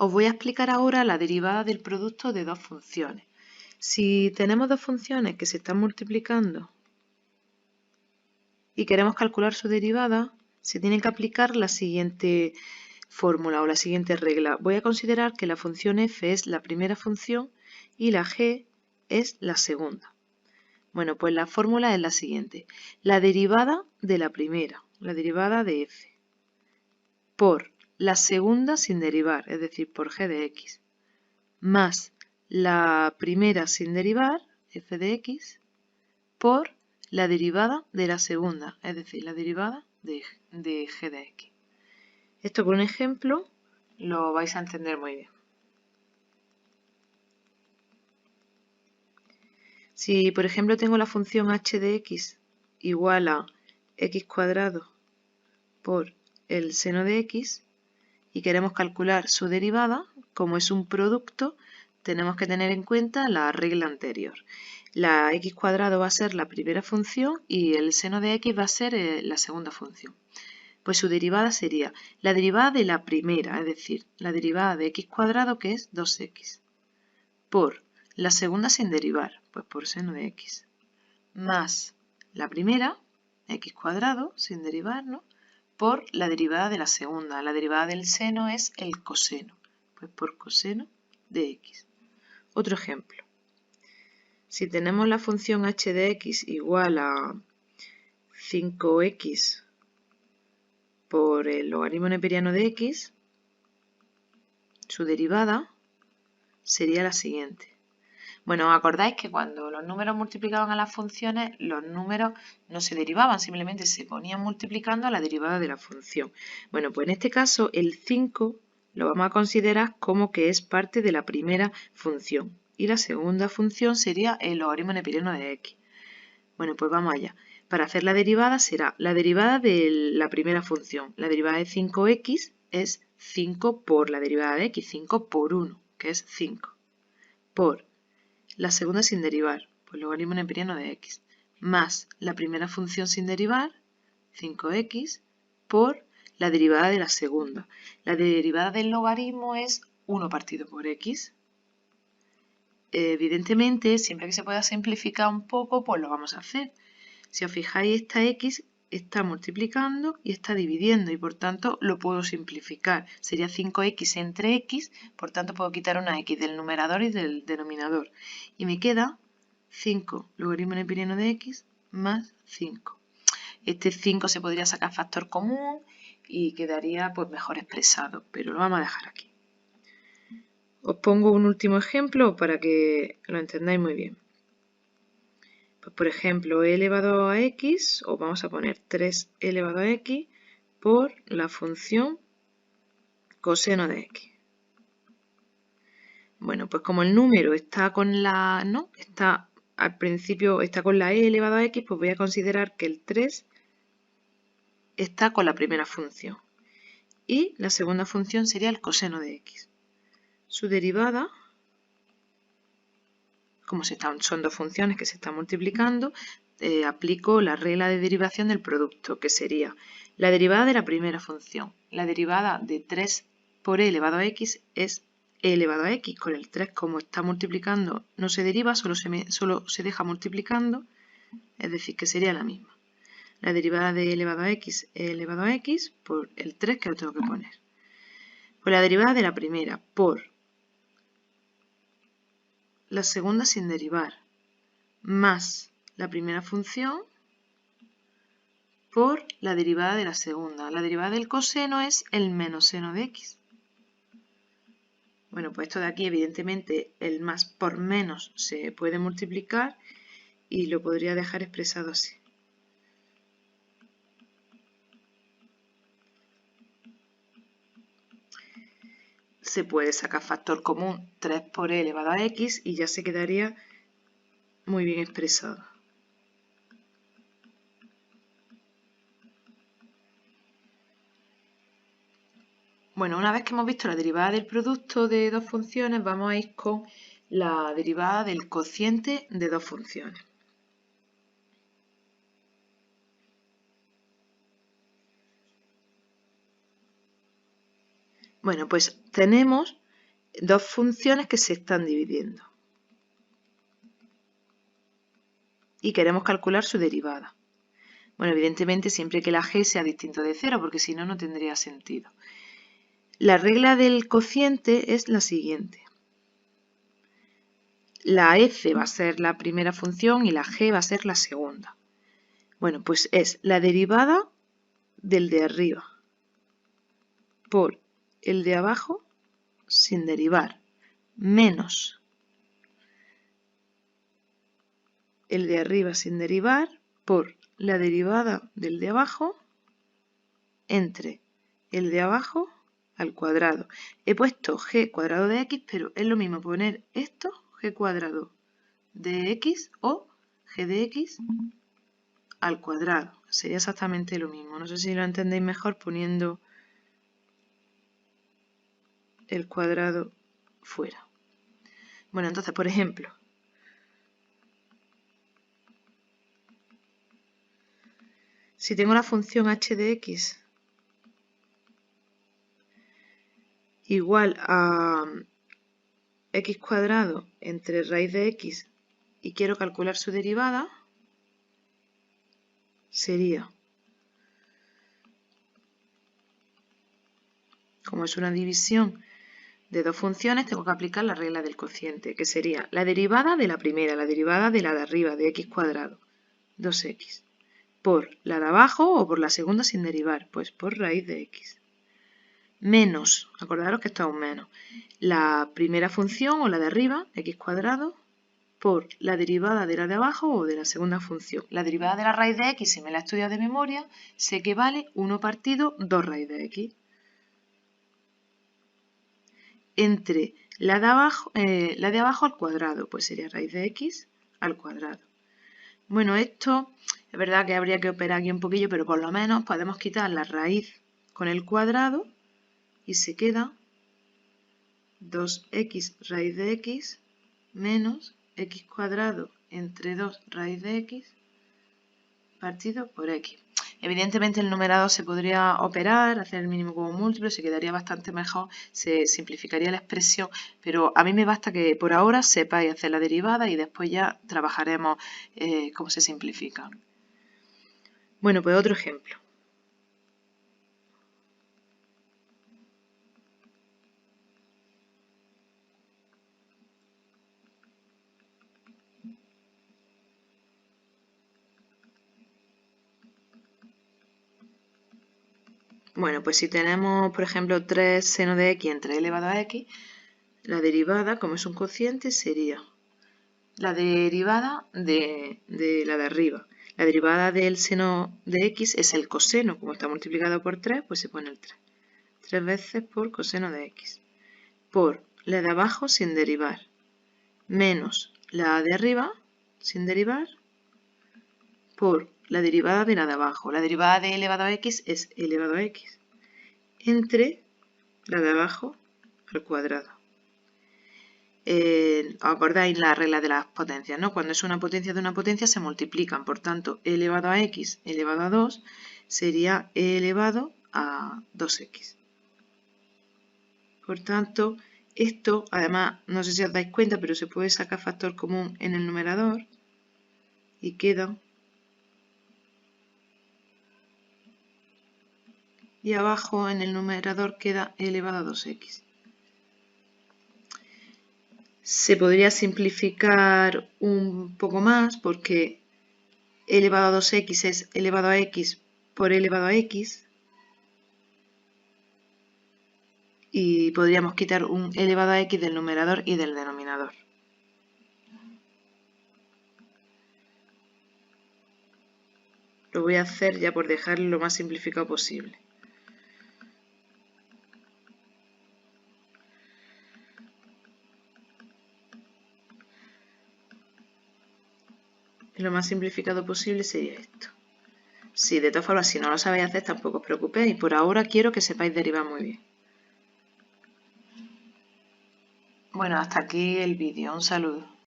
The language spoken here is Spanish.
Os voy a explicar ahora la derivada del producto de dos funciones. Si tenemos dos funciones que se están multiplicando y queremos calcular su derivada, se tiene que aplicar la siguiente fórmula o la siguiente regla. Voy a considerar que la función f es la primera función y la g es la segunda. Bueno, pues la fórmula es la siguiente. La derivada de la primera, la derivada de f, por la segunda sin derivar, es decir, por g de x, más la primera sin derivar, f de x, por la derivada de la segunda, es decir, la derivada de g de x. Esto con un ejemplo lo vais a entender muy bien. Si, por ejemplo, tengo la función h de x igual a x cuadrado por el seno de x y queremos calcular su derivada, como es un producto, tenemos que tener en cuenta la regla anterior. La x cuadrado va a ser la primera función y el seno de x va a ser la segunda función. Pues su derivada sería la derivada de la primera, es decir, la derivada de x cuadrado, que es 2x, por la segunda sin derivar, pues por seno de x, más la primera, x cuadrado, sin derivar, ¿no?, por la derivada de la segunda. La derivada del seno es el coseno, pues por coseno de x. Otro ejemplo. Si tenemos la función h de x igual a 5x por el logaritmo neperiano de x, su derivada sería la siguiente. Bueno, ¿os acordáis que cuando los números multiplicaban a las funciones, los números no se derivaban, simplemente se ponían multiplicando a la derivada de la función? Bueno, pues en este caso el 5 lo vamos a considerar como que es parte de la primera función y la segunda función sería el logaritmo neperiano de x. Bueno, pues vamos allá. Para hacer la derivada será la derivada de la primera función. La derivada de 5x es 5 por la derivada de x, 5 por 1, que es 5, por la segunda sin derivar, pues logaritmo neperiano de x, más la primera función sin derivar, 5x, por la derivada de la segunda. La derivada del logaritmo es 1 partido por x. Evidentemente, siempre que se pueda simplificar un poco, pues lo vamos a hacer. Si os fijáis, esta x está multiplicando y está dividiendo y por tanto lo puedo simplificar. Sería 5x entre x, por tanto puedo quitar una x del numerador y del denominador. Y me queda 5 logaritmo neperiano de x más 5. Este 5 se podría sacar factor común y quedaría pues mejor expresado, pero lo vamos a dejar aquí. Os pongo un último ejemplo para que lo entendáis muy bien. Pues por ejemplo, e elevado a x, o vamos a poner 3 elevado a x por la función coseno de x. Bueno, pues como el número está con la, ¿no?, está al principio está con la e elevado a x, pues voy a considerar que el 3 está con la primera función. Y la segunda función sería el coseno de x. Su derivada, como son dos funciones que se están multiplicando, aplico la regla de derivación del producto, que sería la derivada de la primera función. La derivada de 3 por e elevado a x es e elevado a x, con el 3 como está multiplicando no se deriva, solo se deja multiplicando, es decir, que sería la misma. La derivada de e elevado a x es elevado a x por el 3 que lo tengo que poner. Pues la derivada de la primera por la segunda sin derivar más la primera función por la derivada de la segunda. La derivada del coseno es el menos seno de x. Bueno, pues esto de aquí, evidentemente, el más por menos se puede multiplicar y lo podría dejar expresado así. Se puede sacar factor común 3 por e elevado a x y ya se quedaría muy bien expresado. Bueno, una vez que hemos visto la derivada del producto de dos funciones, vamos a ir con la derivada del cociente de dos funciones. Bueno, pues tenemos dos funciones que se están dividiendo. Y queremos calcular su derivada. Bueno, evidentemente siempre que la g sea distinto de 0, porque si no, no tendría sentido. La regla del cociente es la siguiente. La f va a ser la primera función y la g va a ser la segunda. Bueno, pues es la derivada del de arriba por el de abajo sin derivar, menos el de arriba sin derivar por la derivada del de abajo entre el de abajo al cuadrado. He puesto g cuadrado de x, pero es lo mismo poner esto, g cuadrado de x o g de x al cuadrado. Sería exactamente lo mismo. No sé si lo entendéis mejor poniendo el cuadrado fuera. Bueno, entonces, por ejemplo, si tengo la función h de x igual a x cuadrado entre raíz de x y quiero calcular su derivada, sería, como es una división de dos funciones, tengo que aplicar la regla del cociente, que sería la derivada de la primera, la derivada de la de arriba, de x cuadrado, 2x, por la de abajo o por la segunda sin derivar, pues por raíz de x. Menos, acordaros que esto es un menos, la primera función o la de arriba, x cuadrado, por la derivada de la de abajo o de la segunda función. La derivada de la raíz de x, si me la he estudiado de memoria, sé que vale 1 partido 2 raíz de x. Entre la de abajo al cuadrado, pues sería raíz de x al cuadrado. Bueno, esto es verdad que habría que operar aquí un poquillo, pero por lo menos podemos quitar la raíz con el cuadrado y se queda 2x raíz de x menos x cuadrado entre 2 raíz de x partido por x. Evidentemente el numerador se podría operar, hacer el mínimo como múltiplo, se quedaría bastante mejor, se simplificaría la expresión, pero a mí me basta que por ahora sepáis hacer la derivada y después ya trabajaremos cómo se simplifica. Bueno, pues otro ejemplo. Bueno, pues si tenemos, por ejemplo, 3 seno de x entre elevado a x, la derivada, como es un cociente, sería la derivada de la de arriba. La derivada del seno de x es el coseno, como está multiplicado por 3, pues se pone el 3. 3 veces por coseno de x. Por la de abajo sin derivar, menos la de arriba sin derivar, por la derivada de la de abajo. La derivada de elevado a x es elevado a x entre la de abajo al cuadrado. ¿Os acordáis la regla de las potencias, ¿no? Cuando es una potencia de una potencia se multiplican, por tanto, e elevado a x elevado a 2 sería e elevado a 2x. Por tanto, esto, además, no sé si os dais cuenta, pero se puede sacar factor común en el numerador y queda. Y abajo en el numerador queda e elevado a 2x. Se podría simplificar un poco más porque e elevado a 2x es elevado a x por elevado a x. Y podríamos quitar un elevado a x del numerador y del denominador. Lo voy a hacer ya por dejarlo lo más simplificado posible. Lo más simplificado posible sería esto. Sí, de todas formas, si no lo sabéis hacer, tampoco os preocupéis. Por ahora quiero que sepáis derivar muy bien. Bueno, hasta aquí el vídeo. Un saludo.